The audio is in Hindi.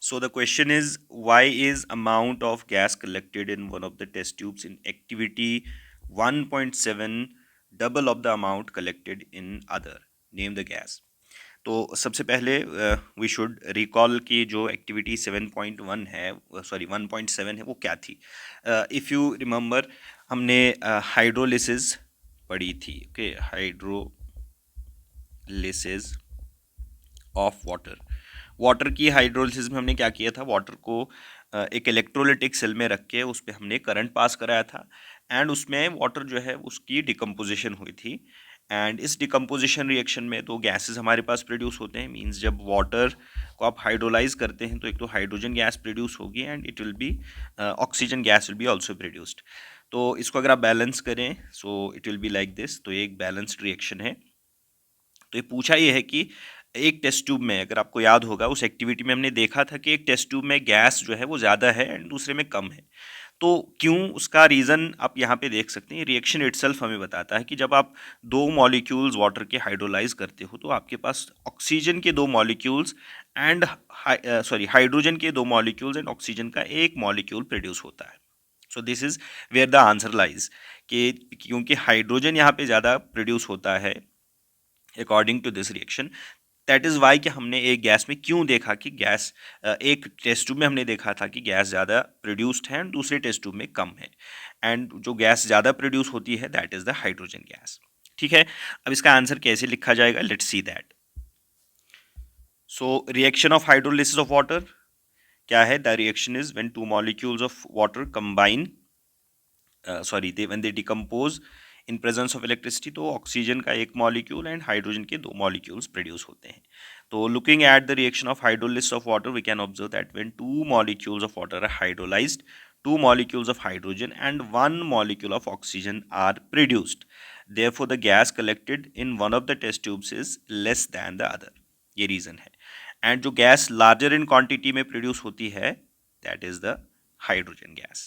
So the question is, why is amount of gas collected in one of the test tubes in activity 1.7 double of the amount collected in other? Name the gas. तो सबसे पहले वी शुड रिकॉल कि जो एक्टिविटी 7.1 है, सॉरी 1.7 है, वो क्या थी. इफ़ यू रिमेंबर, हमने हाइड्रोलिसिस पढ़ी थी. Okay, hydrolysis of water. Water की हाइड्रोलिसिस में हमने क्या किया था, वाटर को एक इलेक्ट्रोलिटिक सेल में रख के उस पर हमने करंट पास कराया था, एंड उसमें वाटर जो है उसकी डिकम्पोजिशन हुई थी. एंड इस डिकम्पोजिशन रिएक्शन में तो गैसेस हमारे पास प्रोड्यूस होते हैं. मींस जब वाटर को आप हाइड्रोलाइज करते हैं तो एक तो हाइड्रोजन गैस प्रोड्यूस होगी and it will be oxygen gas will be also produced. तो इसको अगर आप बैलेंस करें, so it will be like this. तो ये एक बैलेंस्ड रिएक्शन है. तो ये पूछा ये है कि एक टेस्ट ट्यूब में, अगर आपको याद होगा, उस एक्टिविटी में हमने देखा था कि एक टेस्ट ट्यूब में गैस जो है वो ज़्यादा है एंड दूसरे में कम है. तो क्यों, उसका रीज़न आप यहाँ पे देख सकते हैं. रिएक्शन इटसेल्फ हमें बताता है कि जब आप दो मॉलिक्यूल्स वाटर के हाइड्रोलाइज करते हो तो आपके पास ऑक्सीजन के दो मॉलिक्यूल्स एंड हाइड्रोजन के दो मॉलिक्यूल्स एंड ऑक्सीजन का एक मॉलिक्यूल प्रोड्यूस होता है. So this is where the answer lies. कि क्योंकि हाइड्रोजन यहाँ पे ज़्यादा प्रोड्यूस होता है according to this reaction, that is why कि हमने एक गैस में क्यों देखा कि गैस, एक टेस्ट ट्यूब में हमने देखा था कि गैस ज़्यादा प्रोड्यूस्ड है एंड दूसरे टेस्ट ट्यूब में कम है. एंड जो गैस ज़्यादा प्रोड्यूस होती है that is the hydrogen gas. ठीक है, अब इसका आंसर कैसे लिखा जाएगा, let's see that. So reaction of hydrolysis of water क्या है. The reaction is when two molecules of water combine, sorry they when they decompose in presence of electricity. तो ऑक्सीजन का एक मॉलिक्यूल एंड हाइड्रोजन के दो मॉलिक्यूल्स प्रोड्यूस होते हैं. तो looking at the reaction of hydrolysis of water we can observe that when two molecules of water are hydrolyzed, two molecules of hydrogen and one molecule of oxygen are produced. Therefore, the gas collected in one of the test tubes is less than the other. ये reason है. And जो gas larger in quantity में produce होती है, that is the hydrogen gas.